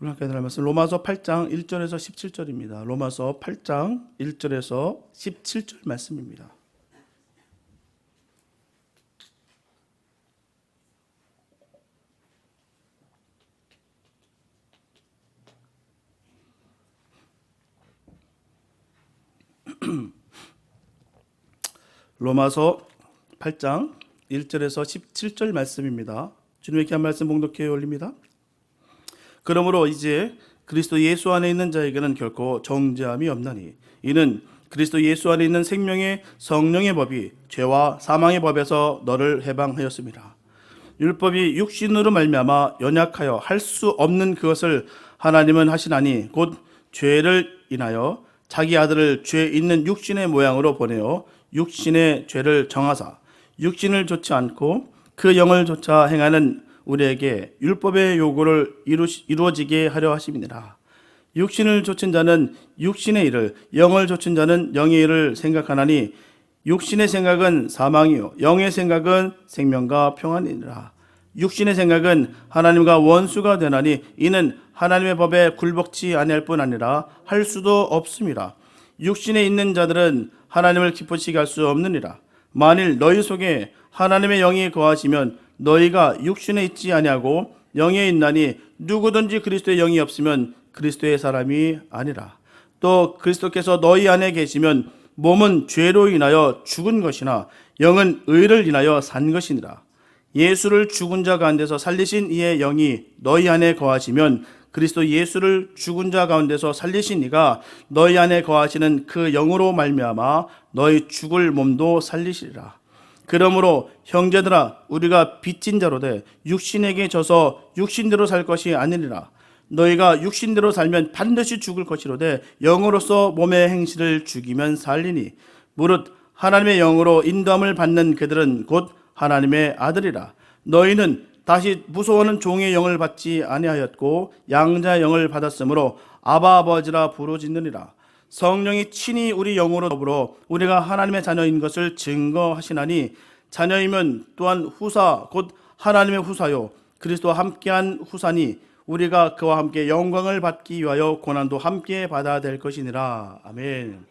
오늘 함께 나눌 말씀 로마서 8장 1절에서 17절입니다. 로마서 8장 1절에서 17절 말씀입니다. 로마서 8장 1절에서 17절 말씀입니다. 주님의 귀한 말씀 봉독해 올립니다. 그러므로 이제 그리스도 예수 안에 있는 자에게는 결코 정죄함이 없나니 이는 그리스도 예수 안에 있는 생명의 성령의 법이 죄와 사망의 법에서 너를 해방하였습니다. 율법이 육신으로 말미암아 연약하여 할 수 없는 그것을 하나님은 하시나니 곧 죄를 인하여 자기 아들을 죄 있는 육신의 모양으로 보내어 육신의 죄를 정하사 육신을 좋지 않고 그 영을 조차 행하는 우리에게 율법의 요구를 이루어지게 하려 하심이니라. 육신을 좇은 자는 육신의 일을, 영을 좇은 자는 영의 일을 생각하나니 육신의 생각은 사망이요 영의 생각은 생명과 평안이니라. 육신의 생각은 하나님과 원수가 되나니 이는 하나님의 법에 굴복치 아니할 뿐 아니라 할 수도 없음이라. 육신에 있는 자들은 하나님을 기쁘시게 할 수 없느니라. 만일 너희 속에 하나님의 영이 거하시면 너희가 육신에 있지 아니하고 영에 있나니 누구든지 그리스도의 영이 없으면 그리스도의 사람이 아니라. 또 그리스도께서 너희 안에 계시면 몸은 죄로 인하여 죽은 것이나 영은 의를 인하여 산 것이니라. 예수를 죽은 자 가운데서 살리신 이의 영이 너희 안에 거하시면 그리스도 예수를 죽은 자 가운데서 살리신 이가 너희 안에 거하시는 그 영으로 말미암아 너희 죽을 몸도 살리시리라. 그러므로 형제들아 우리가 빚진 자로 돼 육신에게 져서 육신대로 살 것이 아니니라. 너희가 육신대로 살면 반드시 죽을 것이로되 영으로서 몸의 행실을 죽이면 살리니 무릇 하나님의 영으로 인도함을 받는 그들은 곧 하나님의 아들이라. 너희는 다시 무서워하는 종의 영을 받지 아니하였고 양자의 영을 받았으므로 아바 아버지라 부르짖느니라. 성령이 친히 우리 영으로 더불어 우리가 하나님의 자녀인 것을 증거하시나니 자녀이면 또한 후사 곧 하나님의 후사요 그리스도와 함께한 후사니 우리가 그와 함께 영광을 받기 위하여 고난도 함께 받아야 될 것이니라. 아멘.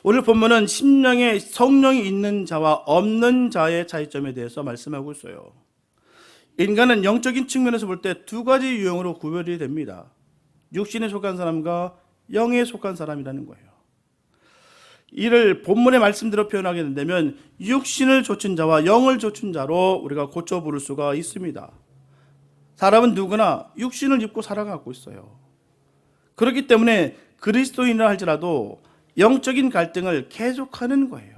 오늘 본문은 심령에 성령이 있는 자와 없는 자의 차이점에 대해서 말씀하고 있어요. 인간은 영적인 측면에서 볼 때 두 가지 유형으로 구별이 됩니다. 육신에 속한 사람과 영에 속한 사람이라는 거예요. 이를 본문의 말씀대로 표현하게 된다면 육신을 좇은 자와 영을 좇은 자로 우리가 고쳐 부를 수가 있습니다. 사람은 누구나 육신을 입고 살아가고 있어요. 그렇기 때문에 그리스도인이라 할지라도 영적인 갈등을 계속하는 거예요.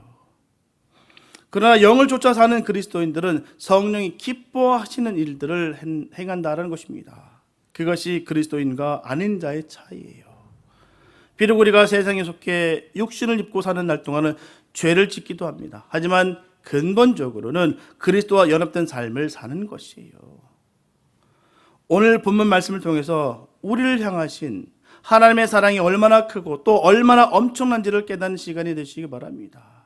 그러나 영을 쫓아 사는 그리스도인들은 성령이 기뻐하시는 일들을 행한다는 것입니다. 그것이 그리스도인과 아닌 자의 차이예요. 비록 우리가 세상에 속해 육신을 입고 사는 날 동안은 죄를 짓기도 합니다. 하지만 근본적으로는 그리스도와 연합된 삶을 사는 것이에요. 오늘 본문 말씀을 통해서 우리를 향하신 하나님의 사랑이 얼마나 크고 또 얼마나 엄청난지를 깨닫는 시간이 되시기 바랍니다.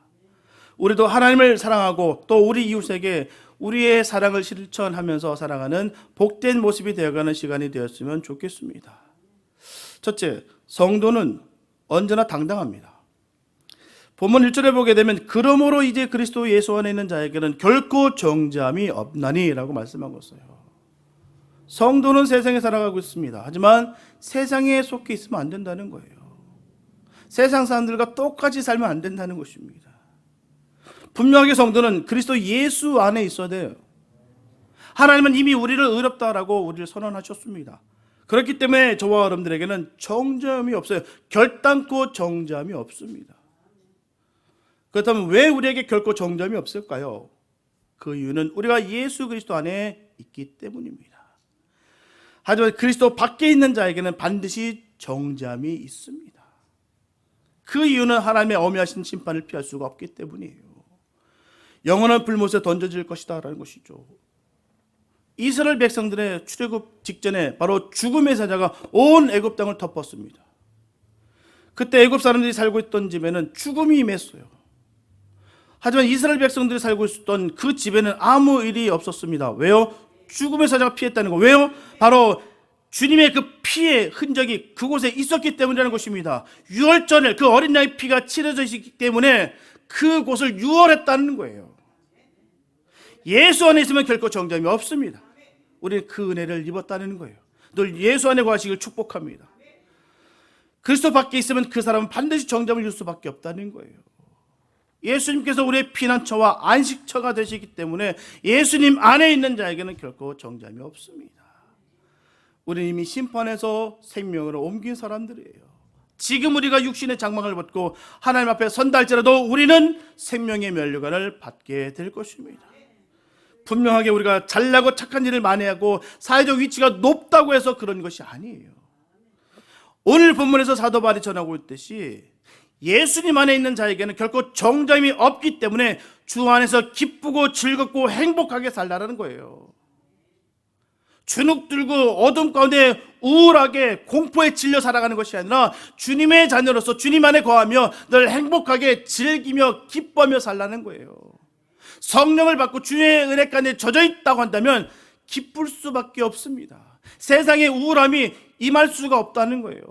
우리도 하나님을 사랑하고 또 우리 이웃에게 우리의 사랑을 실천하면서 살아가는 복된 모습이 되어가는 시간이 되었으면 좋겠습니다. 첫째, 성도는 언제나 당당합니다. 본문 1절에 보게 되면 그러므로 이제 그리스도 예수 안에 있는 자에게는 결코 정죄함이 없나니 라고 말씀하고 있어요. 성도는 세상에 살아가고 있습니다. 하지만 세상에 속해 있으면 안 된다는 거예요. 세상 사람들과 똑같이 살면 안 된다는 것입니다. 분명하게 성도는 그리스도 예수 안에 있어야 돼요. 하나님은 이미 우리를 의롭다라고 우리를 선언하셨습니다. 그렇기 때문에 저와 여러분들에게는 정죄함이 없어요. 결단코 정죄함이 없습니다. 그렇다면 왜 우리에게 결코 정죄함이 없을까요? 그 이유는 우리가 예수 그리스도 안에 있기 때문입니다. 하지만 그리스도 밖에 있는 자에게는 반드시 정죄함이 있습니다. 그 이유는 하나님의 엄하신 심판을 피할 수가 없기 때문이에요. 영원한 불못에 던져질 것이다 라는 것이죠. 이스라엘 백성들의 출애굽 직전에 바로 죽음의 사자가 온 애굽 땅을 덮었습니다. 그때 애굽 사람들이 살고 있던 집에는 죽음이 임했어요. 하지만 이스라엘 백성들이 살고 있었던 그 집에는 아무 일이 없었습니다. 왜요? 죽음의 사자가 피했다는 거. 왜요? 바로 주님의 그 피의 흔적이 그곳에 있었기 때문이라는 것입니다. 유월절에 그 어린 양의 피가 치러져 있기 때문에 그곳을 유월했다는 거예요. 예수 안에 있으면 결코 정죄함이 없습니다. 우리는 그 은혜를 입었다는 거예요. 늘 예수 안에 거하시길 축복합니다. 그리스도 밖에 있으면 그 사람은 반드시 정죄함을 줄 수밖에 없다는 거예요. 예수님께서 우리의 피난처와 안식처가 되시기 때문에 예수님 안에 있는 자에게는 결코 정죄함이 없습니다. 우리는 이미 심판에서 생명으로 옮긴 사람들이에요. 지금 우리가 육신의 장막을 벗고 하나님 앞에 선다 할지라도 우리는 생명의 면류관을 받게 될 것입니다. 분명하게 우리가 잘나고 착한 일을 많이 하고 사회적 위치가 높다고 해서 그런 것이 아니에요. 오늘 본문에서 사도 바울이 전하고 있듯이 예수님 안에 있는 자에게는 결코 정죄함이 없기 때문에 주 안에서 기쁘고 즐겁고 행복하게 살라는 거예요. 주눅 들고 어둠 가운데 우울하게 공포에 질려 살아가는 것이 아니라 주님의 자녀로서 주님 안에 거하며 늘 행복하게 즐기며 기뻐하며 살라는 거예요. 성령을 받고 주의 은혜 가운데 젖어 있다고 한다면 기쁠 수밖에 없습니다. 세상의 우울함이 임할 수가 없다는 거예요.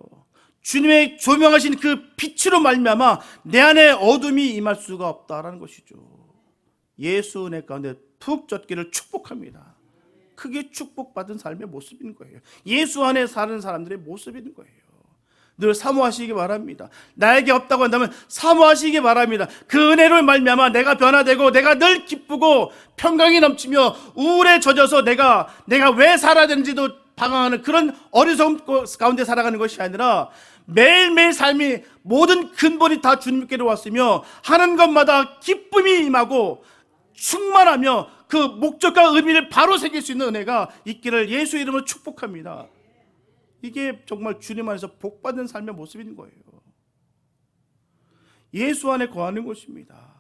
주님의 조명하신 그 빛으로 말미암아 내 안에 어둠이 임할 수가 없다라는 것이죠. 예수 은혜 가운데 푹 젖기를 축복합니다. 크게 축복받은 삶의 모습인 거예요. 예수 안에 사는 사람들의 모습인 거예요. 늘 사모하시기 바랍니다. 나에게 없다고 한다면 사모하시기 바랍니다. 그 은혜로 말미암아 내가 변화되고 내가 늘 기쁘고 평강이 넘치며 우울에 젖어서 내가 왜 살아야 되는지도 방황하는 그런 어리석음 가운데 살아가는 것이 아니라 매일매일 삶이 모든 근본이 다 주님께로 왔으며 하는 것마다 기쁨이 임하고 충만하며 그 목적과 의미를 바로 새길 수 있는 은혜가 있기를 예수 이름으로 축복합니다. 이게 정말 주님 안에서 복받은 삶의 모습인 거예요. 예수 안에 거하는 것입니다.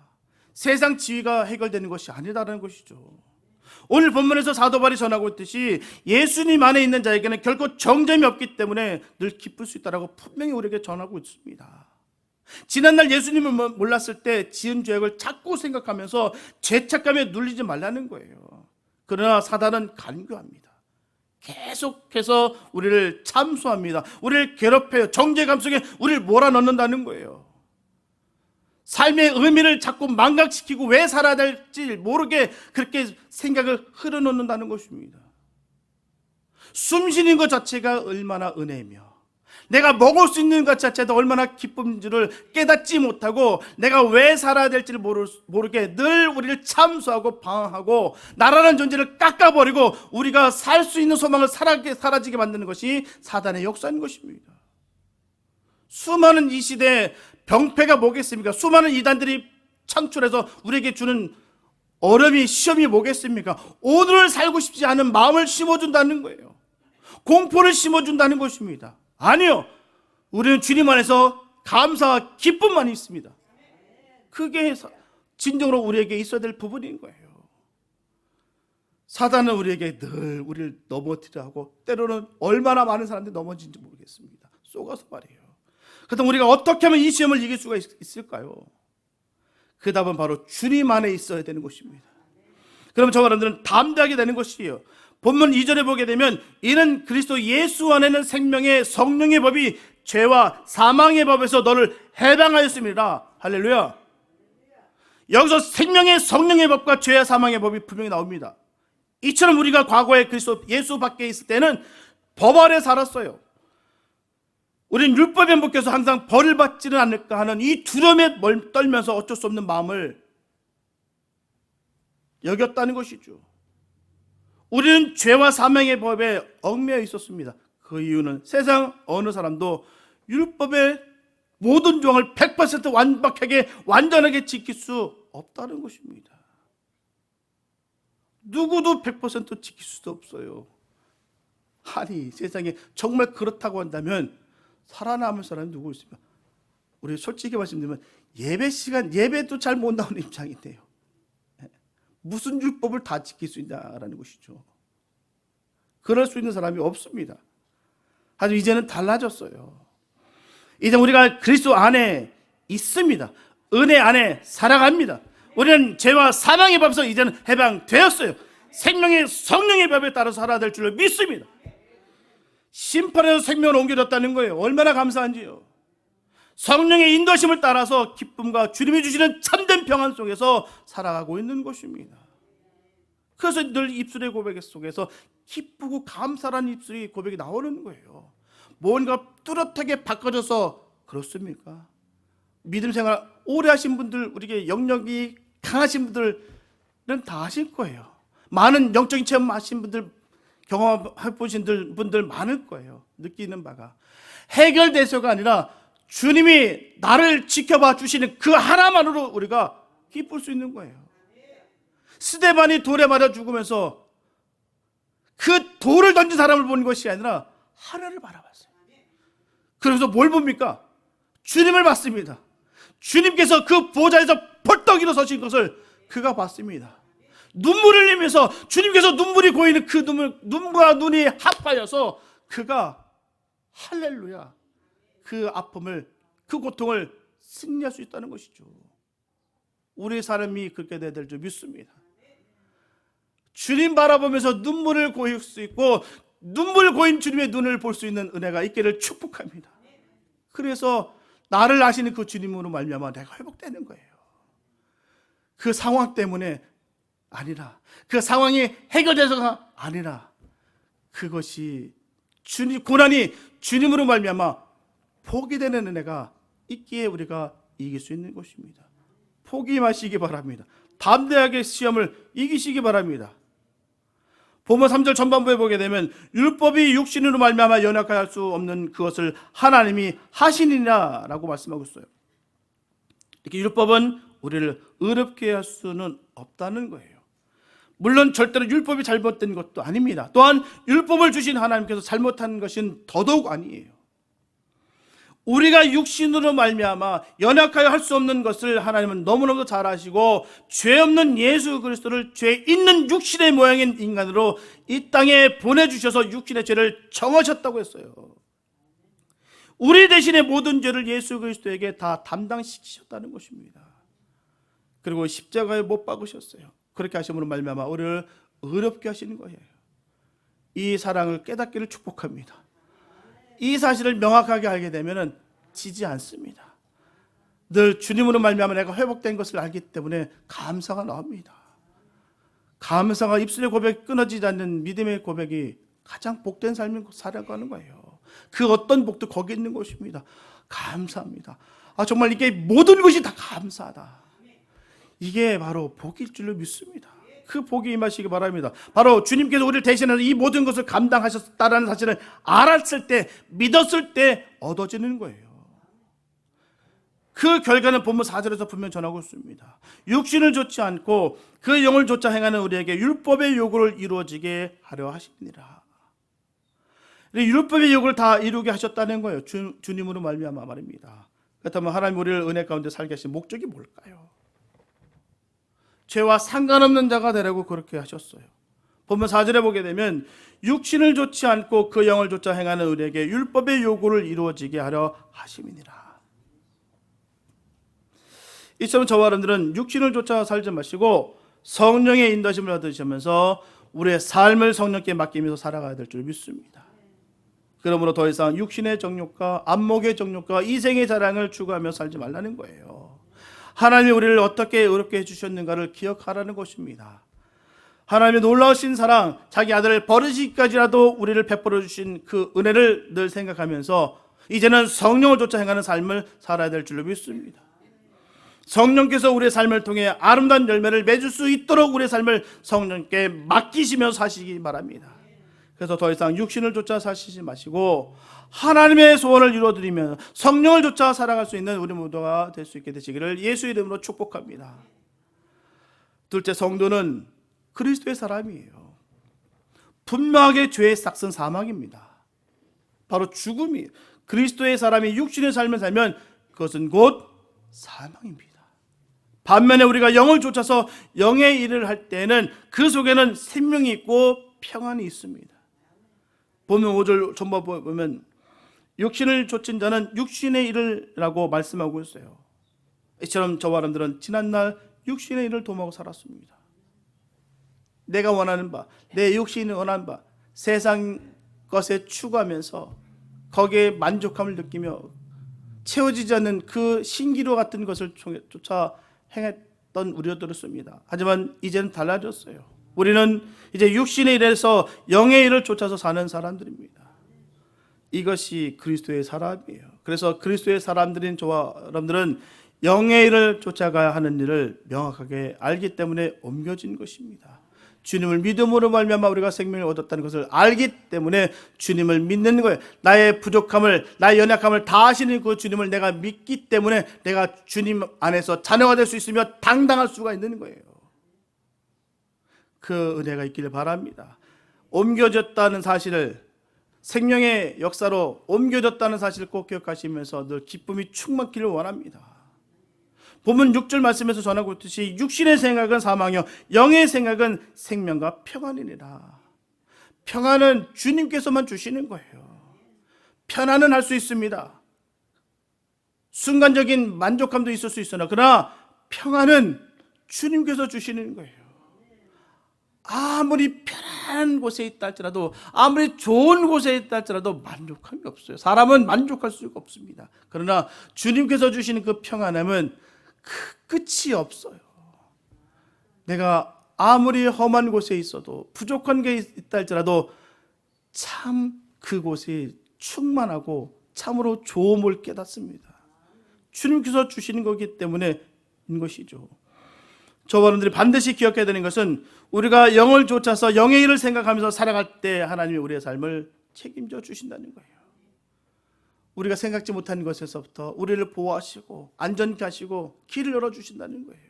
세상 지위가 해결되는 것이 아니다라는 것이죠. 오늘 본문에서 사도 바울이 전하고 있듯이 예수님 안에 있는 자에게는 결코 정죄함이 없기 때문에 늘 기쁠 수 있다라고 분명히 우리에게 전하고 있습니다. 지난날 예수님을 몰랐을 때 지은 죄악을 자꾸 생각하면서 죄책감에 눌리지 말라는 거예요. 그러나 사단은 간교합니다. 계속해서 우리를 참수합니다. 우리를 괴롭혀요. 정죄감 속에 우리를 몰아넣는다는 거예요. 삶의 의미를 자꾸 망각시키고 왜 살아야 될지 모르게 그렇게 생각을 흘러놓는다는 것입니다. 숨 쉬는 것 자체가 얼마나 은혜이며 내가 먹을 수 있는 것 자체도 얼마나 기쁨인지를 깨닫지 못하고 내가 왜 살아야 될지를 모르게 늘 우리를 참수하고 방황하고 나라는 존재를 깎아버리고 우리가 살 수 있는 소망을 사라지게 만드는 것이 사단의 역사인 것입니다. 수많은 이 시대에 병폐가 뭐겠습니까? 수많은 이단들이 창출해서 우리에게 주는 어려움이 시험이 뭐겠습니까? 오늘을 살고 싶지 않은 마음을 심어준다는 거예요. 공포를 심어준다는 것입니다. 아니요, 우리는 주님 안에서 감사와 기쁨만 있습니다. 그게 진정으로 우리에게 있어야 될 부분인 거예요. 사단은 우리에게 늘 우리를 넘어뜨려 하고 때로는 얼마나 많은 사람들이 넘어진지 모르겠습니다. 쏘가서 말이에요. 그렇다면 우리가 어떻게 하면 이 시험을 이길 수가 있을까요? 그 답은 바로 주님 안에 있어야 되는 것입니다. 그러면 저 사람들은 담대하게 되는 것이에요. 본문 2절에 보게 되면 이는 그리스도 예수 안에는 생명의 성령의 법이 죄와 사망의 법에서 너를 해방하였습니다. 할렐루야. 여기서 생명의 성령의 법과 죄와 사망의 법이 분명히 나옵니다. 이처럼 우리가 과거에 그리스도 예수 밖에 있을 때는 법 아래 살았어요. 우리는 율법에 묶여서 항상 벌을 받지는 않을까 하는 이 두려움에 떨면서 어쩔 수 없는 마음을 여겼다는 것이죠. 우리는 죄와 사망의 법에 얽매여 있었습니다. 그 이유는 세상 어느 사람도 율법의 모든 조항을 100% 완벽하게 완전하게 지킬 수 없다는 것입니다. 누구도 100% 지킬 수도 없어요. 아니 세상에 정말 그렇다고 한다면 살아남을 사람이 누구 있습니까? 우리 솔직히 말씀드리면 예배 시간 예배도 잘 못 나오는 입장인데요. 무슨 율법을 다 지킬 수 있냐라는 것이죠. 그럴 수 있는 사람이 없습니다. 하지만 이제는 달라졌어요. 이제 우리가 그리스도 안에 있습니다. 은혜 안에 살아갑니다. 우리는 죄와 사망의 법에서 이제는 해방되었어요. 생명의 성령의 법에 따라 살아야 될 줄로 믿습니다. 심판에서 생명을 옮겨졌다는 거예요. 얼마나 감사한지요. 성령의 인도심을 따라서 기쁨과 주님이 주시는 참된 평안 속에서 살아가고 있는 것입니다. 그래서 늘 입술의 고백 속에서 기쁘고 감사라는 입술이 고백이 나오는 거예요. 뭔가 뚜렷하게 바꿔져서 그렇습니까? 믿음 생활 오래 하신 분들, 우리에게 영역이 강하신 분들은 다 하실 거예요. 많은 영적인 체험 하신 분들, 경험해 보신 분들 많을 거예요. 느끼는 바가 해결돼서가 아니라 주님이 나를 지켜봐 주시는 그 하나만으로 우리가 기쁠 수 있는 거예요. 스데반이 돌에 맞아 죽으면서 그 돌을 던진 사람을 보는 것이 아니라 하나를 바라봤어요. 그래서 뭘 봅니까? 주님을 봤습니다. 주님께서 그 보좌에서 벌떡 일어서신 것을 그가 봤습니다. 눈물을 흘리면서 주님께서 눈물이 고이는 그 눈과 눈이 합하여서 그가 할렐루야, 그 아픔을, 그 고통을 승리할 수 있다는 것이죠. 우리의 삶이 그렇게 돼야 될 줄 믿습니다. 주님 바라보면서 눈물을 고일 수 있고 눈물 고인 주님의 눈을 볼 수 있는 은혜가 있기를 축복합니다. 그래서 나를 아시는 그 주님으로 말미암아 내가 회복되는 거예요. 그 상황 때문에 아니라, 그 상황이 해결돼서가 아니라, 그것이 주님, 고난이 주님으로 말미암아 포기되는 은혜가 있기에 우리가 이길 수 있는 것입니다. 포기 마시기 바랍니다. 담대하게 시험을 이기시기 바랍니다. 본문 3절 전반부에 보게 되면 율법이 육신으로 말미암아 연약할 수 없는 그것을 하나님이 하시니라 라고 말씀하고 있어요. 이렇게 율법은 우리를 의롭게 할 수는 없다는 거예요. 물론 절대로 율법이 잘못된 것도 아닙니다. 또한 율법을 주신 하나님께서 잘못한 것은 더더욱 아니에요. 우리가 육신으로 말미암아 연약하여 할 수 없는 것을 하나님은 너무너무 잘 아시고 죄 없는 예수 그리스도를 죄 있는 육신의 모양인 인간으로 이 땅에 보내주셔서 육신의 죄를 정하셨다고 했어요. 우리 대신에 모든 죄를 예수 그리스도에게 다 담당시키셨다는 것입니다. 그리고 십자가에 못 박으셨어요. 그렇게 하심으로 말미암아 우리를 의롭게 하시는 거예요. 이 사랑을 깨닫기를 축복합니다. 이 사실을 명확하게 알게 되면 지지 않습니다. 늘 주님으로 말미암아 내가 회복된 것을 알기 때문에 감사가 나옵니다. 감사가 입술의 고백이 끊어지지 않는 믿음의 고백이 가장 복된 삶을 살아가는 거예요. 그 어떤 복도 거기 있는 것입니다. 감사합니다. 정말 이게 모든 것이 다 감사하다. 이게 바로 복일 줄로 믿습니다. 그 복이 임하시기 바랍니다. 바로 주님께서 우리를 대신해서 이 모든 것을 감당하셨다라는 사실을 알았을 때, 믿었을 때 얻어지는 거예요. 그 결과는 본문 4절에서 분명히 전하고 있습니다. 육신을 좇지 않고 그 영을 좇아 행하는 우리에게 율법의 요구를 이루어지게 하려 하시니라. 율법의 요구를 다 이루게 하셨다는 거예요. 주님으로 말미암아 말입니다. 그렇다면 하나님 우리를 은혜 가운데 살게 하신 목적이 뭘까요? 죄와 상관없는 자가 되라고 그렇게 하셨어요. 본문 4절에 보게 되면 육신을 좇지 않고 그 영을 좇아 행하는 우리에게 율법의 요구를 이루어지게 하려 하심이니라. 이처럼 저와 여러분들은 육신을 좇아 살지 마시고 성령의 인도심을 얻으시면서 우리의 삶을 성령께 맡기면서 살아가야 될 줄 믿습니다. 그러므로 더 이상 육신의 정욕과 안목의 정욕과 이생의 자랑을 추구하며 살지 말라는 거예요. 하나님이 우리를 어떻게 의롭게 해주셨는가를 기억하라는 것입니다. 하나님의 놀라우신 사랑, 자기 아들을 버리시기까지라도 우리를 베풀어 주신 그 은혜를 늘 생각하면서 이제는 성령을 좇아 행하는 삶을 살아야 될 줄로 믿습니다. 성령께서 우리의 삶을 통해 아름다운 열매를 맺을 수 있도록 우리의 삶을 성령께 맡기시며 사시기 바랍니다. 그래서 더 이상 육신을 좇아 사시지 마시고 하나님의 소원을 이루어드리며 성령을 좇아 살아갈 수 있는 우리 모두가 될 수 있게 되시기를 예수 이름으로 축복합니다. 둘째, 성도는 그리스도의 사람이에요. 분명하게 죄의 싹은 사망입니다. 바로 죽음이에요. 그리스도의 사람이 육신의 삶을 살면 그것은 곧 사망입니다. 반면에 우리가 영을 좇아서 영의 일을 할 때는 그 속에는 생명이 있고 평안이 있습니다. 보면 5절 전부 보면 육신을 좇은 자는 육신의 일을 라고 말씀하고 있어요. 이처럼 저와 여러분들은 지난날 육신의 일을 도모하고 살았습니다. 내가 원하는 바, 내 육신이 원하는 바, 세상 것에 추구하면서 거기에 만족함을 느끼며 채워지지 않는 그 신기루 같은 것을 쫓아 행했던 우리들었습니다. 하지만 이제는 달라졌어요. 우리는 이제 육신의 일에서 영의 일을 쫓아서 사는 사람들입니다. 이것이 그리스도의 사람이에요. 그래서 그리스도의 사람들인 저와 여러분들은 영의 일을 쫓아가야 하는 일을 명확하게 알기 때문에 옮겨진 것입니다. 주님을 믿음으로 말미암아 우리가 생명을 얻었다는 것을 알기 때문에 주님을 믿는 거예요. 나의 부족함을, 나의 연약함을 다 아시는 그 주님을 내가 믿기 때문에 내가 주님 안에서 자녀가 될 수 있으며 당당할 수가 있는 거예요. 그 은혜가 있기를 바랍니다. 옮겨졌다는 사실을, 생명의 역사로 옮겨졌다는 사실을 꼭 기억하시면서 늘 기쁨이 충만기를 원합니다. 본문 6절 말씀에서 전하고 있듯이 육신의 생각은 사망이요 영의 생각은 생명과 평안이니라. 평안은 주님께서만 주시는 거예요. 편안은 할 수 있습니다. 순간적인 만족감도 있을 수 있으나 그러나 평안은 주님께서 주시는 거예요. 아무리 편안한 곳에 있다 할지라도, 아무리 좋은 곳에 있다 할지라도 만족함이 없어요. 사람은 만족할 수가 없습니다. 그러나 주님께서 주시는 그 평안함은 끝이 없어요. 내가 아무리 험한 곳에 있어도, 부족한 게 있다 할지라도 참 그곳이 충만하고 참으로 좋음을 깨닫습니다. 주님께서 주시는 거기 때문에 인 것이죠. 저와 여러분들이 반드시 기억해야 되는 것은 우리가 영을 쫓아서 영의 일을 생각하면서 살아갈 때 하나님이 우리의 삶을 책임져 주신다는 거예요. 우리가 생각지 못한 것에서부터 우리를 보호하시고 안전케 하시고 길을 열어주신다는 거예요.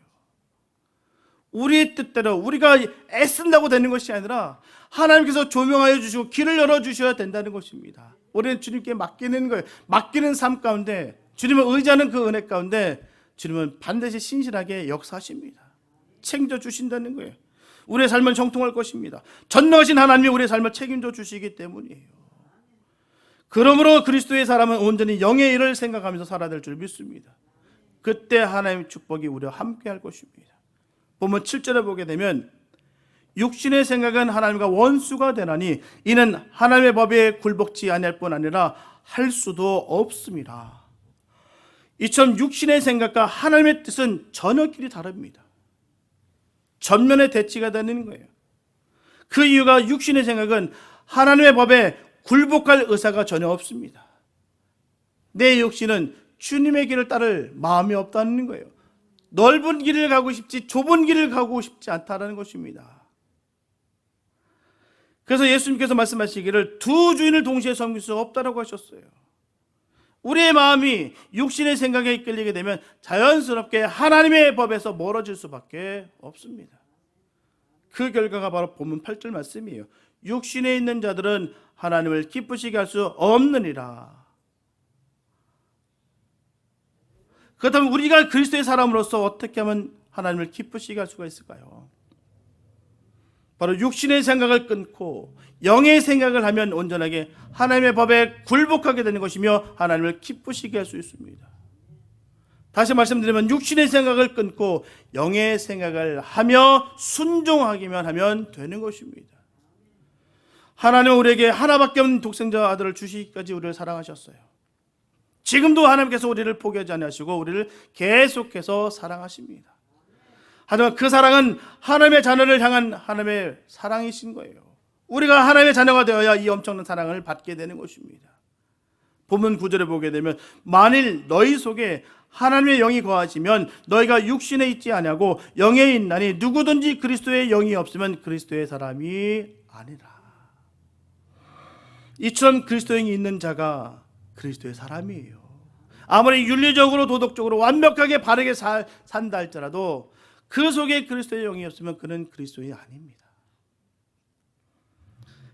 우리의 뜻대로 우리가 애쓴다고 되는 것이 아니라 하나님께서 조명하여 주시고 길을 열어주셔야 된다는 것입니다. 우리는 주님께 맡기는 거예요. 맡기는 삶 가운데, 주님을 의지하는 그 은혜 가운데 주님은 반드시 신실하게 역사하십니다. 챙겨주신다는 거예요. 우리의 삶은 형통할 것입니다. 전능하신 하나님이 우리의 삶을 책임져 주시기 때문이에요. 그러므로 그리스도의 사람은 온전히 영의 일을 생각하면서 살아야 될 줄 믿습니다. 그때 하나님의 축복이 우리와 함께 할 것입니다. 보면 7절에 보게 되면 육신의 생각은 하나님과 원수가 되나니 이는 하나님의 법에 굴복지 아니할 뿐 아니라 할 수도 없습니다. 이처럼 육신의 생각과 하나님의 뜻은 전혀 길이 다릅니다. 전면에 대치가 되는 거예요. 그 이유가 육신의 생각은 하나님의 법에 굴복할 의사가 전혀 없습니다. 내 육신은 주님의 길을 따를 마음이 없다는 거예요. 넓은 길을 가고 싶지 좁은 길을 가고 싶지 않다는 것입니다. 그래서 예수님께서 말씀하시기를 두 주인을 동시에 섬길 수 없다라고 하셨어요. 우리의 마음이 육신의 생각에 이끌리게 되면 자연스럽게 하나님의 법에서 멀어질 수밖에 없습니다. 그 결과가 바로 본문 8절 말씀이에요. 육신에 있는 자들은 하나님을 기쁘시게 할 수 없느니라. 그렇다면 우리가 그리스도의 사람으로서 어떻게 하면 하나님을 기쁘시게 할 수가 있을까요? 바로 육신의 생각을 끊고 영의 생각을 하면 온전하게 하나님의 법에 굴복하게 되는 것이며 하나님을 기쁘시게 할 수 있습니다. 다시 말씀드리면 육신의 생각을 끊고 영의 생각을 하며 순종하기만 하면 되는 것입니다. 하나님은 우리에게 하나밖에 없는 독생자 아들을 주시기까지 우리를 사랑하셨어요. 지금도 하나님께서 우리를 포기하지 않으시고 우리를 계속해서 사랑하십니다. 하지만 그 사랑은 하나님의 자녀를 향한 하나님의 사랑이신 거예요. 우리가 하나님의 자녀가 되어야 이 엄청난 사랑을 받게 되는 것입니다. 본문 9절에 보게 되면 만일 너희 속에 하나님의 영이 거하시면 너희가 육신에 있지 아니하고 영에 있나니 누구든지 그리스도의 영이 없으면 그리스도의 사람이 아니라. 이처럼 그리스도의 영이 있는 자가 그리스도의 사람이에요. 아무리 윤리적으로 도덕적으로 완벽하게 바르게 산다 할지라도 그 속에 그리스도의 영이 없으면 그는 그리스도인이 아닙니다.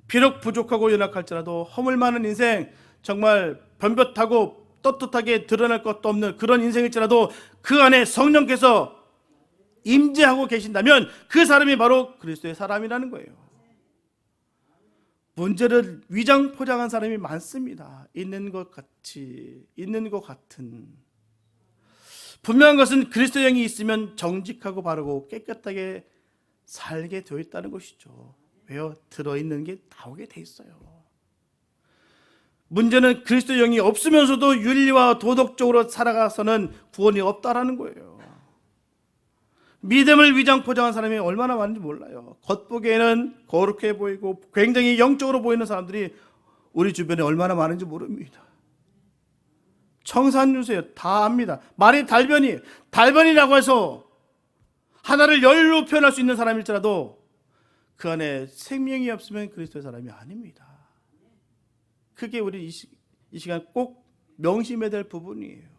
비록 부족하고 연약할지라도 허물 많은 인생, 정말 변변하고 떳떳하게 드러날 것도 없는 그런 인생일지라도 그 안에 성령께서 임재하고 계신다면 그 사람이 바로 그리스도의 사람이라는 거예요. 문제를 위장 포장한 사람이 많습니다. 있는 것 같이, 있는 것 같은. 분명한 것은 그리스도의 영이 있으면 정직하고 바르고 깨끗하게 살게 되어 있다는 것이죠. 왜요? 들어있는 게 나오게 돼 있어요. 문제는 그리스도의 영이 없으면서도 윤리와 도덕적으로 살아가서는 구원이 없다라는 거예요. 믿음을 위장 포장한 사람이 얼마나 많은지 몰라요. 겉보기에는 거룩해 보이고 굉장히 영적으로 보이는 사람들이 우리 주변에 얼마나 많은지 모릅니다. 청산유수예요. 다 압니다. 말이 달변이에요. 달변이라고 해서 하나를 열로 표현할 수 있는 사람일지라도 그 안에 생명이 없으면 그리스도의 사람이 아닙니다. 그게 우리 이 시간 꼭 명심해야 될 부분이에요.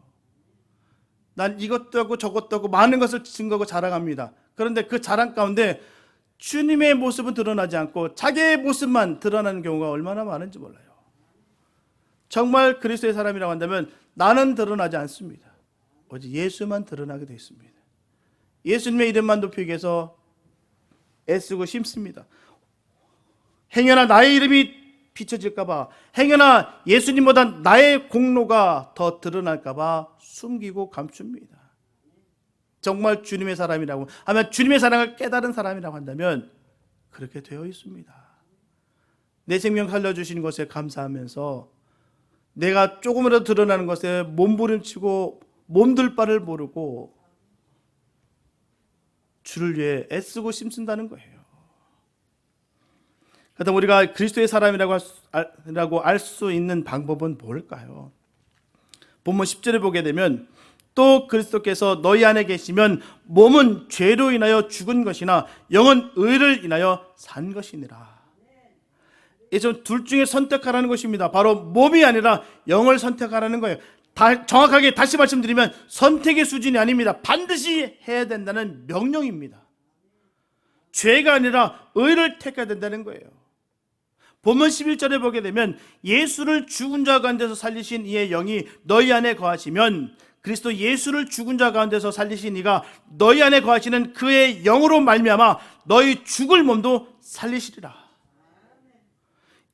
난 이것도 하고 저것도 하고 많은 것을 증거하고 자랑합니다. 그런데 그 자랑 가운데 주님의 모습은 드러나지 않고 자기의 모습만 드러나는 경우가 얼마나 많은지 몰라요. 정말 그리스도의 사람이라고 한다면 나는 드러나지 않습니다. 오직 예수만 드러나게 되어 있습니다. 예수님의 이름만 높이기 위해서 애쓰고 심습니다. 행여나 나의 이름이 비춰질까봐, 행여나 예수님보다 나의 공로가 더 드러날까봐 숨기고 감춥니다. 정말 주님의 사람이라고 하면, 주님의 사랑을 깨달은 사람이라고 한다면 그렇게 되어 있습니다. 내 생명 살려주신 것에 감사하면서 내가 조금이라도 드러나는 것에 몸부림치고 몸둘 바를 모르고 주를 위해 애쓰고 심쓴다는 거예요. 그렇다면 우리가 그리스도의 사람이라고 알 수 있는 방법은 뭘까요? 본문 10절에 보게 되면 또 그리스도께서 너희 안에 계시면 몸은 죄로 인하여 죽은 것이나 영은 의를 인하여 산 것이니라. 이제 둘 중에 선택하라는 것입니다. 바로 몸이 아니라 영을 선택하라는 거예요. 정확하게 다시 말씀드리면 선택의 수준이 아닙니다. 반드시 해야 된다는 명령입니다. 죄가 아니라 의를 택해야 된다는 거예요. 본문 11절에 보게 되면 예수를 죽은 자 가운데서 살리신 이의 영이 너희 안에 거하시면, 그리스도 예수를 죽은 자 가운데서 살리신 이가 너희 안에 거하시는 그의 영으로 말미암아 너희 죽을 몸도 살리시리라.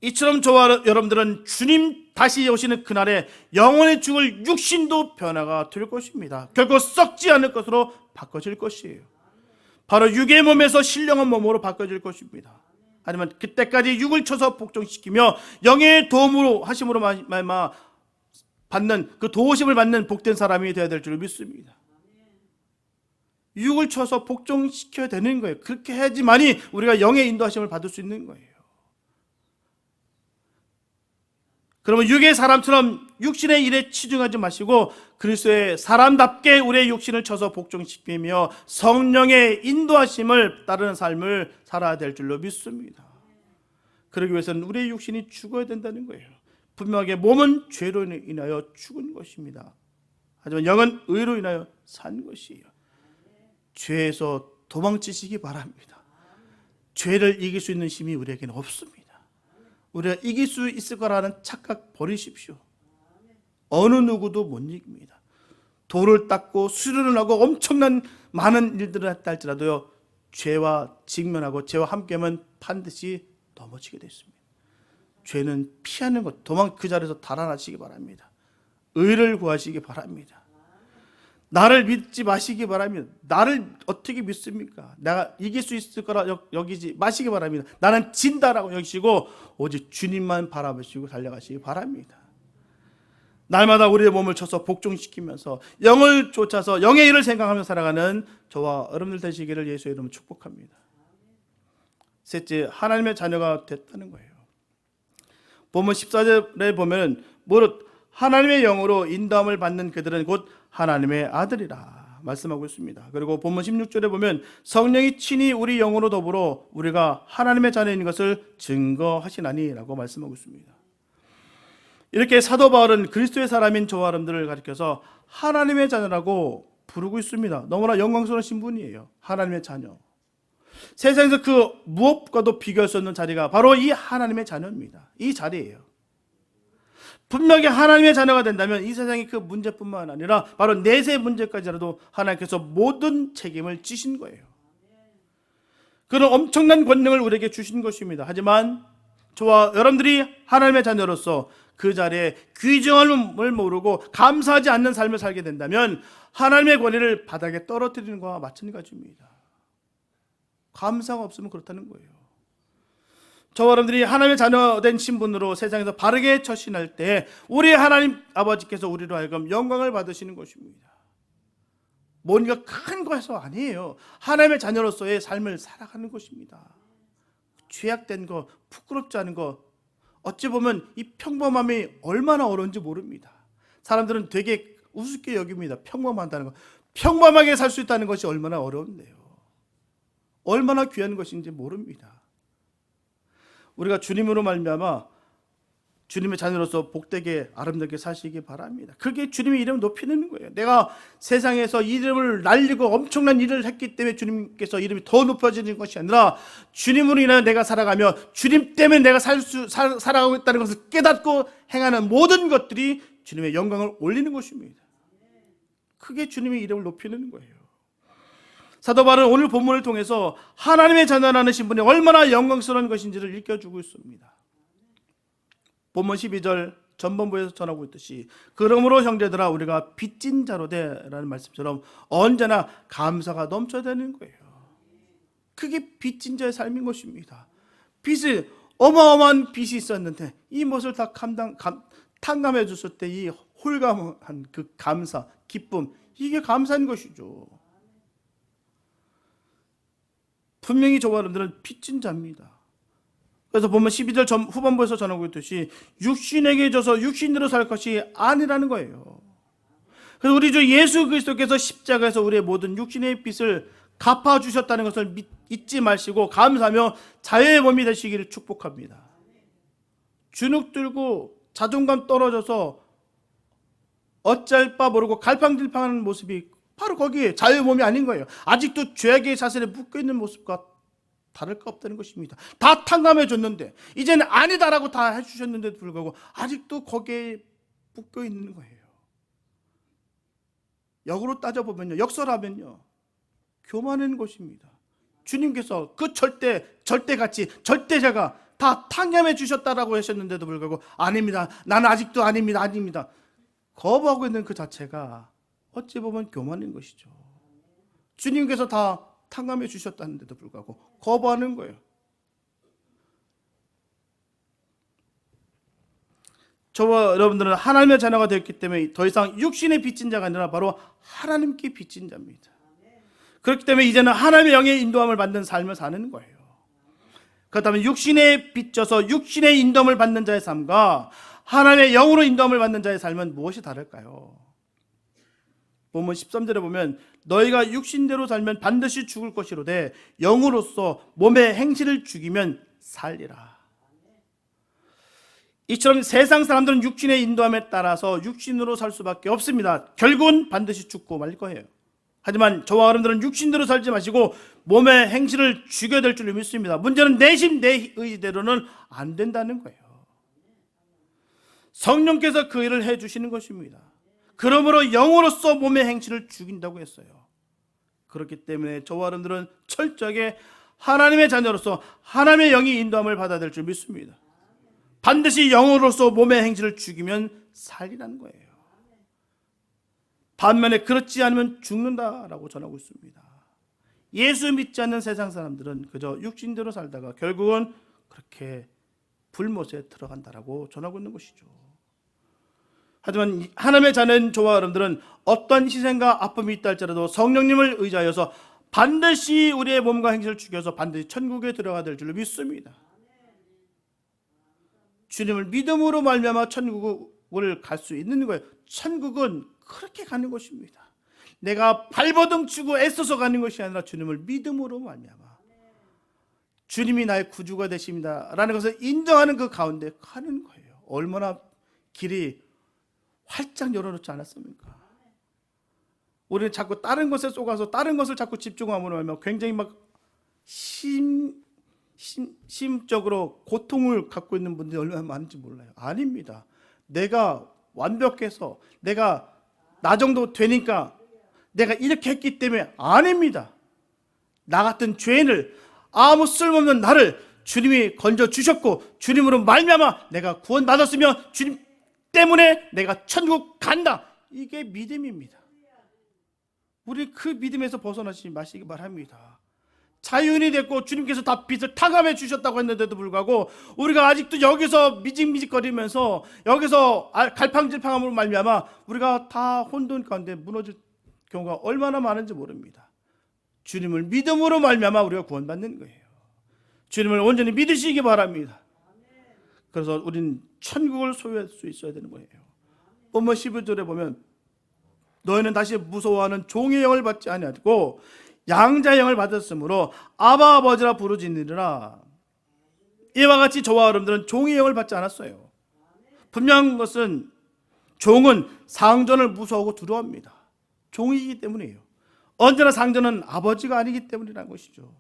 이처럼 저와 여러분들은 주님 다시 오시는 그날에 영원히 죽을 육신도 변화가 될 것입니다. 결코 썩지 않을 것으로 바꿔질 것이에요. 바로 육의 몸에서 신령한 몸으로 바꿔질 것입니다. 하지만 그때까지 육을 쳐서 복종시키며 영의 도움으로 하심으로 말미암아 받는 그 도우심을 받는 복된 사람이 되어야 될 줄 믿습니다. 육을 쳐서 복종시켜야 되는 거예요. 그렇게 해야지만이 우리가 영의 인도하심을 받을 수 있는 거예요. 그러면 육의 사람처럼 육신의 일에 치중하지 마시고 그리스도의 사람답게 우리의 육신을 쳐서 복종시키며 성령의 인도하심을 따르는 삶을 살아야 될 줄로 믿습니다. 그러기 위해서는 우리의 육신이 죽어야 된다는 거예요. 분명하게 몸은 죄로 인하여 죽은 것입니다. 하지만 영은 의로 인하여 산 것이에요. 죄에서 도망치시기 바랍니다. 죄를 이길 수 있는 힘이 우리에게는 없습니다. 우리가 이길 수 있을 거라는 착각 버리십시오. 어느 누구도 못 이깁니다. 돌을 닦고 수련을 하고 엄청난 많은 일들을 했다 할지라도요, 죄와 직면하고 죄와 함께하면 반드시 넘어지게 되어 있습니다. 죄는 피하는 것, 그 자리에서 달아나시기 바랍니다. 의를 구하시기 바랍니다. 나를 믿지 마시기 바랍니다. 나를 어떻게 믿습니까? 내가 이길 수 있을 거라 여기지 마시기 바랍니다. 나는 진다라고 여기시고 오직 주님만 바라보시고 달려가시기 바랍니다. 날마다 우리의 몸을 쳐서 복종시키면서 영을 쫓아서 영의 일을 생각하며 살아가는 저와 여러분들 되시기를 예수의 이름으로 축복합니다. 셋째, 하나님의 자녀가 됐다는 거예요. 본문 14절에 보면 무릇 하나님의 영으로 인도함을 받는 그들은 곧 하나님의 아들이라 말씀하고 있습니다. 그리고 본문 16절에 보면 성령이 친히 우리 영으로 더불어 우리가 하나님의 자녀인 것을 증거하시나니라고 말씀하고 있습니다. 이렇게 사도 바울은 그리스도의 사람인 저와 여러분들을 가리켜서 하나님의 자녀라고 부르고 있습니다. 너무나 영광스러운 신분이에요. 하나님의 자녀. 세상에서 그 무엇과도 비교할 수 없는 자리가 바로 이 하나님의 자녀입니다. 이 자리예요. 분명히 하나님의 자녀가 된다면 이 세상의 그 문제뿐만 아니라 바로 내세 문제까지라도 하나님께서 모든 책임을 지신 거예요. 그런 엄청난 권능을 우리에게 주신 것입니다. 하지만 저와 여러분들이 하나님의 자녀로서 그 자리에 귀정함을 모르고 감사하지 않는 삶을 살게 된다면 하나님의 권위를 바닥에 떨어뜨리는 것과 마찬가지입니다. 감사가 없으면 그렇다는 거예요. 저와 여러분들이 하나님의 자녀된 신분으로 세상에서 바르게 처신할 때 우리 하나님 아버지께서 우리로 하여금 영광을 받으시는 것입니다. 뭔가 큰 것이 아니에요. 하나님의 자녀로서의 삶을 살아가는 것입니다. 죄악된 거, 부끄럽지 않은 거, 어찌 보면 이 평범함이 얼마나 어려운지 모릅니다. 사람들은 되게 우습게 여깁니다. 평범하다는 거. 평범하게 살 수 있다는 것이 얼마나 어려운데요. 얼마나 귀한 것인지 모릅니다. 우리가 주님으로 말미암아 주님의 자녀로서 복되게 아름답게 사시기 바랍니다. 그게 주님의 이름을 높이는 거예요. 내가 세상에서 이름을 날리고 엄청난 일을 했기 때문에 주님께서 이름이 더 높아지는 것이 아니라 주님으로 인하여 내가 살아가며 주님 때문에 내가 살아가고 있다는 것을 깨닫고 행하는 모든 것들이 주님의 영광을 올리는 것입니다. 그게 주님의 이름을 높이는 거예요. 사도 바울은 오늘 본문을 통해서 하나님의 자녀라는 신분이 얼마나 영광스러운 것인지를 일깨워주고 있습니다. 본문 12절 전반부에서 전하고 있듯이 그러므로 형제들아 우리가 빚진 자로 되라는 말씀처럼 언제나 감사가 넘쳐야 되는 거예요. 그게 빚진 자의 삶인 것입니다. 빚이 어마어마한 빚이 있었는데 이 것을 다 탕감해 줬을 때 이 홀감한 그 감사, 기쁨, 이게 감사한 것이죠. 분명히 저와 여러분들은 빚진 자입니다. 그래서 보면 12절 후반부에서 전하고 있듯이 육신에게 져서 육신대로 살 것이 아니라는 거예요. 그래서 우리 주 예수 그리스도께서 십자가에서 우리의 모든 육신의 빚을 갚아주셨다는 것을 잊지 마시고 감사하며 자유의 몸이 되시기를 축복합니다. 주눅 들고 자존감 떨어져서 어쩔 바 모르고 갈팡질팡하는 모습이 바로 거기에 자유의 몸이 아닌 거예요. 아직도 죄악의 사슬에 묶여있는 모습과 다를 거 없다는 것입니다. 다 탕감해 줬는데 이제는 아니다라고 다 해주셨는데도 불구하고 아직도 거기에 묶여 있는 거예요. 역으로 따져보면요, 역설하면요, 교만한 것입니다. 주님께서 그 절대가치, 절대자가 다 탕감해 주셨다라고 하셨는데도 불구하고 아닙니다, 나는 아직도 아닙니다. 거부하고 있는 그 자체가 어찌 보면 교만인 것이죠. 주님께서 다 탕감해 주셨다는데도 불구하고 거부하는 거예요. 저와 여러분들은 하나님의 자녀가 되었기 때문에 더 이상 육신의 빚진 자가 아니라 바로 하나님께 빚진 자입니다. 그렇기 때문에 이제는 하나님의 영의 인도함을 받는 삶을 사는 거예요. 그렇다면 육신에 빚져서 육신의 인도함을 받는 자의 삶과 하나님의 영으로 인도함을 받는 자의 삶은 무엇이 다를까요? 본문 13절에 보면 너희가 육신대로 살면 반드시 죽을 것이로되 영으로서 몸의 행실을 죽이면 살리라. 이처럼 세상 사람들은 육신의 인도함에 따라서 육신으로 살 수밖에 없습니다. 결국은 반드시 죽고 말 거예요. 하지만 저와 여러분들은 육신대로 살지 마시고 몸의 행실을 죽여야 될 줄 믿습니다. 문제는 내 힘, 내 의지대로는 안 된다는 거예요. 성령께서 그 일을 해주시는 것입니다. 그러므로 영으로서 몸의 행실을 죽인다고 했어요. 그렇기 때문에 저와 여러분들은 철저하게 하나님의 자녀로서 하나님의 영이 인도함을 받아야 될 줄 믿습니다. 반드시 영으로서 몸의 행실을 죽이면 살리라는 거예요. 반면에 그렇지 않으면 죽는다라고 전하고 있습니다. 예수 믿지 않는 세상 사람들은 그저 육신대로 살다가 결국은 그렇게 불못에 들어간다라고 전하고 있는 것이죠. 하지만 하나님의 자녀인 저와 여러분들은 어떤 희생과 아픔이 있다 할지라도 성령님을 의지하여서 반드시 우리의 몸과 행실을 죽여서 반드시 천국에 들어가야 될 줄 믿습니다. 주님을 믿음으로 말미암아 천국을 갈 수 있는 거예요. 천국은 그렇게 가는 것입니다. 내가 발버둥 치고 애써서 가는 것이 아니라 주님을 믿음으로 말미암아 주님이 나의 구주가 되십니다 라는 것을 인정하는 그 가운데 가는 거예요. 얼마나 길이 활짝 열어놓지 않았습니까? 우리는 자꾸 다른 것에 쏘가서 다른 것을 자꾸 집중함으로 하면 굉장히 막 심적으로 고통을 갖고 있는 분들이 얼마나 많은지 몰라요. 아닙니다. 내가 완벽해서 내가 나 정도 되니까 내가 이렇게 했기 때문에 아닙니다. 나 같은 죄인을 아무 쓸모없는 나를 주님이 건져주셨고 주님으로 말미암아 내가 구원받았으며 주님 때문에 내가 천국 간다. 이게 믿음입니다. 우리 그 믿음에서 벗어나지 마시기 바랍니다. 자유인이 됐고 주님께서 다 빚을 탕감해 주셨다고 했는데도 불구하고 우리가 아직도 여기서 미직미직거리면서 여기서 갈팡질팡함으로 말미암아 우리가 다 혼돈 가운데 무너질 경우가 얼마나 많은지 모릅니다. 주님을 믿음으로 말미암아 우리가 구원받는 거예요. 주님을 온전히 믿으시기 바랍니다. 그래서 우리는 천국을 소유할 수 있어야 되는 거예요. 본문 11절에 보면 너희는 다시 무서워하는 종의 영을 받지 아니하고 양자의 영을 받았으므로 아바 아버지라 부르짖으리라. 이와 같이 저와 여러분들은 종의 영을 받지 않았어요. 분명한 것은 종은 상전을 무서워하고 두려워합니다. 종이기 때문이에요. 언제나 상전은 아버지가 아니기 때문이라는 것이죠.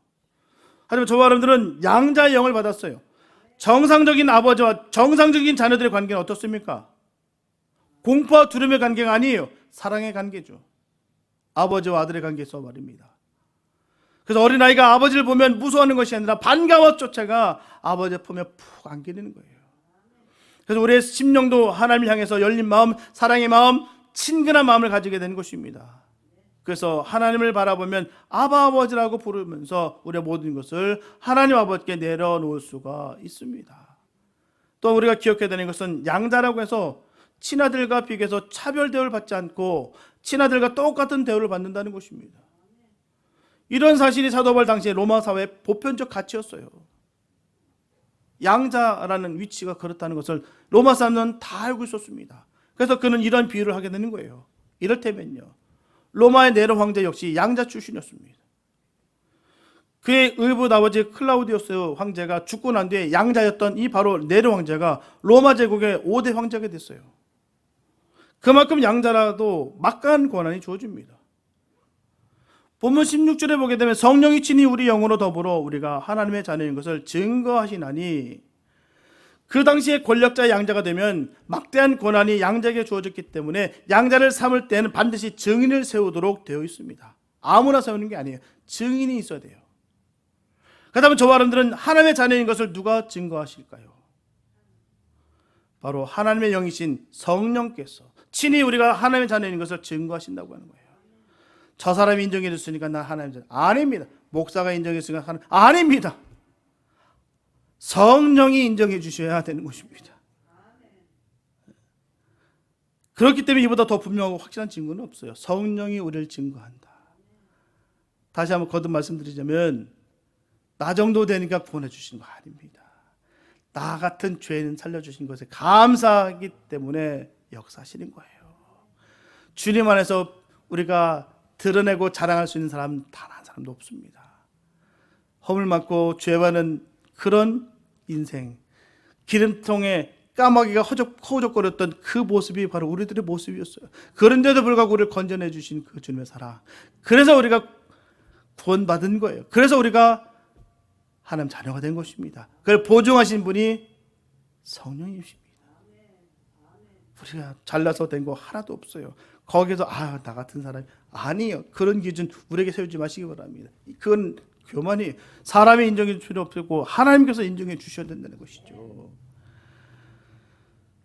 하지만 저와 여러분들은 양자의 영을 받았어요. 정상적인 아버지와 정상적인 자녀들의 관계는 어떻습니까? 공포와 두려움의 관계가 아니에요. 사랑의 관계죠. 아버지와 아들의 관계에서 말입니다. 그래서 어린아이가 아버지를 보면 무서워하는 것이 아니라 반가워 쫓아가 아버지의 품에 푹 안기는 거예요. 그래서 우리의 심령도 하나님을 향해서 열린 마음, 사랑의 마음, 친근한 마음을 가지게 되는 것입니다. 그래서 하나님을 바라보면 아바 아버지라고 부르면서 우리의 모든 것을 하나님 아버지께 내려놓을 수가 있습니다. 또 우리가 기억해야 되는 것은 양자라고 해서 친아들과 비교해서 차별 대우를 받지 않고 친아들과 똑같은 대우를 받는다는 것입니다. 이런 사실이 사도 바울 당시에 로마 사회의 보편적 가치였어요. 양자라는 위치가 그렇다는 것을 로마 사람들은 다 알고 있었습니다. 그래서 그는 이런 비유를 하게 되는 거예요. 이를테면요, 로마의 네로 황제 역시 양자 출신이었습니다. 그의 의붓 아버지 클라우디우스 황제가 죽고 난 뒤에 양자였던 이 바로 네로 황제가 로마 제국의 5대 황제가 됐어요. 그만큼 양자라도 막강한 권한이 주어집니다. 본문 16절에 보게 되면 성령이 친히 우리 영으로 더불어 우리가 하나님의 자녀인 것을 증거하시나니, 그 당시에 권력자의 양자가 되면 막대한 권한이 양자에게 주어졌기 때문에 양자를 삼을 때는 반드시 증인을 세우도록 되어 있습니다. 아무나 세우는 게 아니에요. 증인이 있어야 돼요. 그렇다면 저와 여러분들은 하나님의 자녀인 것을 누가 증거하실까요? 바로 하나님의 영이신 성령께서 친히 우리가 하나님의 자녀인 것을 증거하신다고 하는 거예요. 저 사람이 인정해 줬으니까 나 하나님의 자녀. 아닙니다. 목사가 인정해 줬으니까 하나님. 아닙니다. 성령이 인정해 주셔야 되는 것입니다. 그렇기 때문에 이보다 더 분명하고 확실한 증거는 없어요. 성령이 우리를 증거한다. 다시 한번 거듭 말씀드리자면 나 정도 되니까 구원해 주신 거 아닙니다. 나 같은 죄인 살려주신 것에 감사하기 때문에 역사하시는 거예요. 주님 안에서 우리가 드러내고 자랑할 수 있는 사람 단 한 사람도 없습니다. 허물 많고 죄 많은 그런 인생, 기름통에 까마귀가 허우적거렸던 그 모습이 바로 우리들의 모습이었어요. 그런데도 불구하고 우리를 건져내 주신 그 주님의 사랑, 그래서 우리가 구원받은 거예요. 그래서 우리가 하나님 자녀가 된 것입니다. 그걸 보증하신 분이 성령이십니다. 우리가 잘나서 된 거 하나도 없어요. 거기서 나 같은 사람이 아니에요. 그런 기준 우리에게 세우지 마시기 바랍니다. 그건 교만이에요. 사람이 인정해 줄 필요 없고 하나님께서 인정해 주셔야 된다는 것이죠.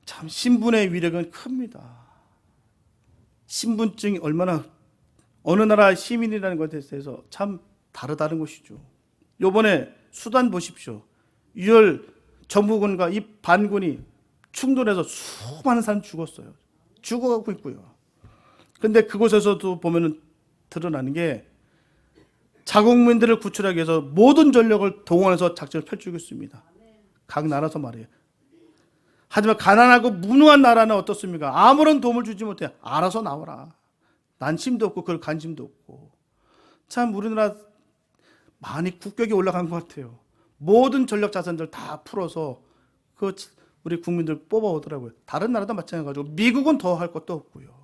참 신분의 위력은 큽니다. 신분증이 얼마나 어느 나라 시민이라는 것에 대해서 참 다르다는 것이죠. 이번에 수단 보십시오. 6월 정부군과 이 반군이 충돌해서 수많은 사람 죽었어요. 죽어가고 있고요. 근데 그곳에서도 보면은 드러나는 게 자국민들을 구출하기 위해서 모든 전력을 동원해서 작전을 펼치고 있습니다. 각 나라에서 말이에요. 하지만 가난하고 무능한 나라는 어떻습니까? 아무런 도움을 주지 못해. 알아서 나와라. 난심도 없고 그럴 관심도 없고. 참 우리나라 많이 국격이 올라간 것 같아요. 모든 전력 자산들 다 풀어서 그 우리 국민들 뽑아오더라고요. 다른 나라도 마찬가지고 미국은 더 할 것도 없고요.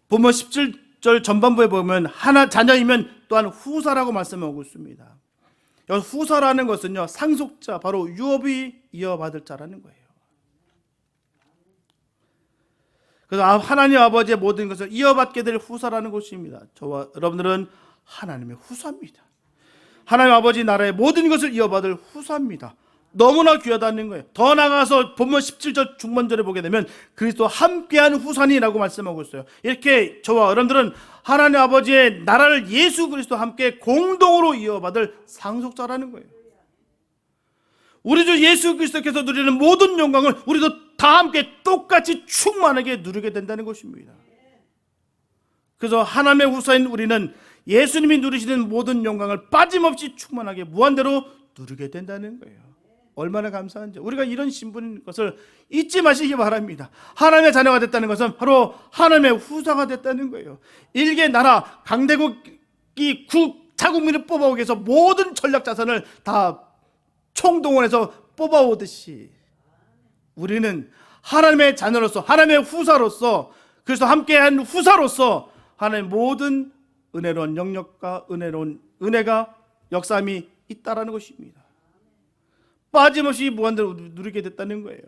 본문 17절 전반부에 보면 하나 자녀이면 또한 후사라고 말씀하고 있습니다. 여기 후사라는 것은요, 상속자, 바로 유업이 이어받을 자라는 거예요. 그래서 하나님 아버지의 모든 것을 이어받게 될 후사라는 것입니다. 저와 여러분들은 하나님의 후사입니다. 하나님 아버지 나라의 모든 것을 이어받을 후사입니다. 너무나 귀하다는 거예요. 더 나아가서 본문 17절 중반절에 보게 되면 그리스도와 함께한 후산이라고 말씀하고 있어요. 이렇게 저와 여러분들은 하나님 아버지의 나라를 예수 그리스도와 함께 공동으로 이어받을 상속자라는 거예요. 우리 주 예수 그리스도께서 누리는 모든 영광을 우리도 다 함께 똑같이 충만하게 누리게 된다는 것입니다. 그래서 하나님의 후사인 우리는 예수님이 누리시는 모든 영광을 빠짐없이 충만하게 무한대로 누리게 된다는 거예요. 얼마나 감사한지. 우리가 이런 신분인 것을 잊지 마시기 바랍니다. 하나님의 자녀가 됐다는 것은 바로 하나님의 후사가 됐다는 거예요. 일개 나라 강대국이 자국민을 뽑아오기 위해서 모든 전략 자산을 다 총동원해서 뽑아오듯이 우리는 하나님의 자녀로서, 하나님의 후사로서, 그래서 함께한 후사로서 하나님의 모든 은혜로운 영역과 은혜로운 은혜가 역사함이 있다라는 것입니다. 빠짐없이 무한대로 누리게 됐다는 거예요.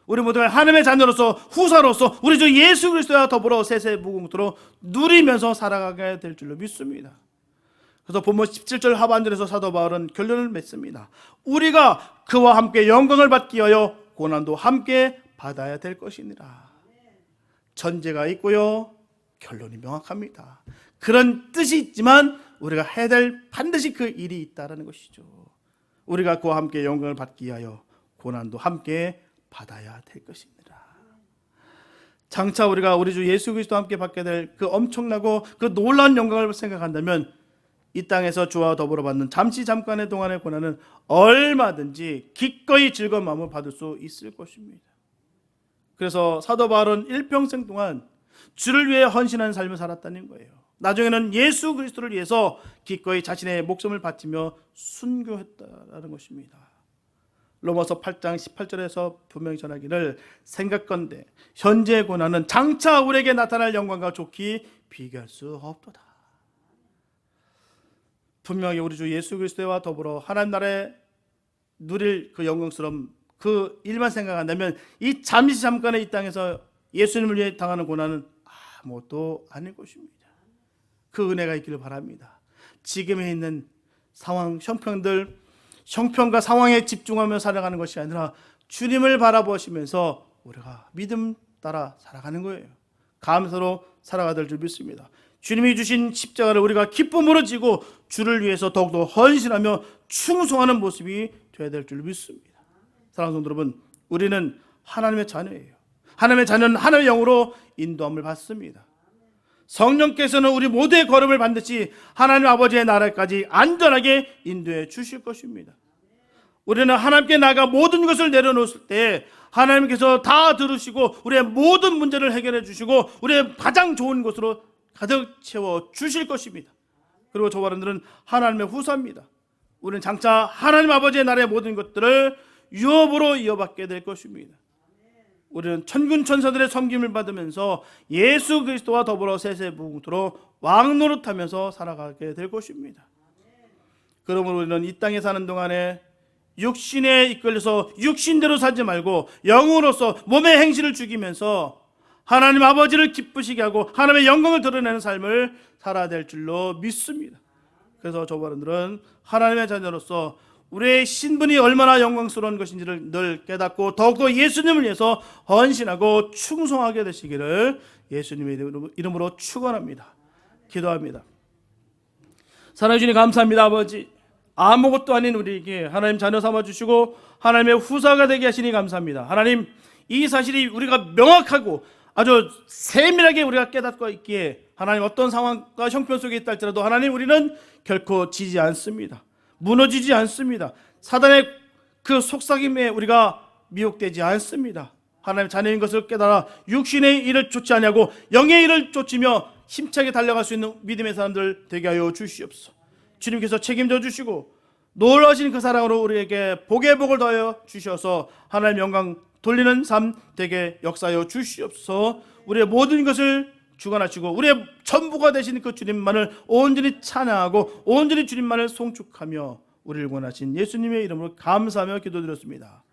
우리 모두가 하나님의 자녀로서, 후사로서 우리 주 예수 그리스도와 더불어 세세무궁토록 누리면서 살아가게 될 줄로 믿습니다. 그래서 본문 17절 하반절에서 사도 바울은 결론을 맺습니다. 우리가 그와 함께 영광을 받기 위하여 고난도 함께 받아야 될 것이니라. 전제가 있고요, 결론이 명확합니다. 그런 뜻이 있지만 우리가 해야 될 반드시 그 일이 있다는 것이죠. 우리가 그와 함께 영광을 받기 위하여 고난도 함께 받아야 될 것입니다. 장차 우리가 우리 주 예수 그리스도와 함께 받게 될 그 엄청나고 그 놀라운 영광을 생각한다면 이 땅에서 주와 더불어 받는 잠깐의 동안의 고난은 얼마든지 기꺼이 즐거운 마음을 받을 수 있을 것입니다. 그래서 사도 바울은 일평생 동안 주를 위해 헌신하는 삶을 살았다는 거예요. 나중에는 예수 그리스도를 위해서 기꺼이 자신의 목숨을 바치며 순교했다는 것입니다. 로마서 8장 18절에서 분명히 전하기를 생각건대 현재의 고난은 장차 우리에게 나타날 영광과 좋게 비교할 수 없도다. 분명히 우리 주 예수 그리스도와 더불어 하나님 나라에 누릴 그 영광스러움, 그 일만 생각한다면 이 잠깐의 이 땅에서 예수님을 위해 당하는 고난은 아무것도 아닐 것입니다. 그 은혜가 있기를 바랍니다. 지금에 있는 상황, 형편과 상황에 집중하며 살아가는 것이 아니라 주님을 바라보시면서 우리가 믿음 따라 살아가는 거예요. 감사로 살아가야 될 줄 믿습니다. 주님이 주신 십자가를 우리가 기쁨으로 지고 주를 위해서 더욱더 헌신하며 충성하는 모습이 되어야 될 줄 믿습니다. 사랑하는 성도 여러분, 우리는 하나님의 자녀예요. 하나님의 자녀는 하나님의 영으로 인도함을 받습니다. 성령께서는 우리 모두의 걸음을 반드시 하나님 아버지의 나라까지 안전하게 인도해 주실 것입니다. 우리는 하나님께 나아가 모든 것을 내려놓을 때 하나님께서 다 들으시고 우리의 모든 문제를 해결해 주시고 우리의 가장 좋은 곳으로 가득 채워 주실 것입니다. 그리고 저와 여러분들은 하나님의 후사입니다. 우리는 장차 하나님 아버지의 나라의 모든 것들을 유업으로 이어받게 될 것입니다. 우리는 천군 천사들의 섬김을 받으면서 예수 그리스도와 더불어 세세무궁토록 왕노릇하면서 살아가게 될 것입니다. 그러므로 우리는 이 땅에 사는 동안에 육신에 이끌려서 육신대로 살지 말고 영으로서 몸의 행실을 죽이면서 하나님 아버지를 기쁘시게 하고 하나님의 영광을 드러내는 삶을 살아야 될 줄로 믿습니다. 그래서 저와 여러분들은 하나님의 자녀로서 우리의 신분이 얼마나 영광스러운 것인지를 늘 깨닫고 더욱더 예수님을 위해서 헌신하고 충성하게 되시기를 예수님의 이름으로 축원합니다. 기도합니다. 사랑해 주님 감사합니다. 아버지, 아무것도 아닌 우리에게 하나님 자녀 삼아주시고 하나님의 후사가 되게 하시니 감사합니다. 하나님, 이 사실이 우리가 명확하고 아주 세밀하게 우리가 깨닫고 있기에 하나님 어떤 상황과 형편 속에 있다 할지라도 하나님 우리는 결코 지지 않습니다. 무너지지 않습니다. 사단의 그 속삭임에 우리가 미혹되지 않습니다. 하나님 자녀인 것을 깨달아 육신의 일을 쫓지 아니하고 영의 일을 쫓으며 힘차게 달려갈 수 있는 믿음의 사람들 되게 하여 주시옵소서. 주님께서 책임져 주시고 놀라신 그 사랑으로 우리에게 복의 복을 더하여 주셔서 하나님 영광 돌리는 삶 되게 역사하여 주시옵소서. 우리의 모든 것을 주관하시고 우리의 전부가 되신 그 주님만을 온전히 찬양하고 온전히 주님만을 송축하며 우리를 구원하신 예수님의 이름으로 감사하며 기도드렸습니다.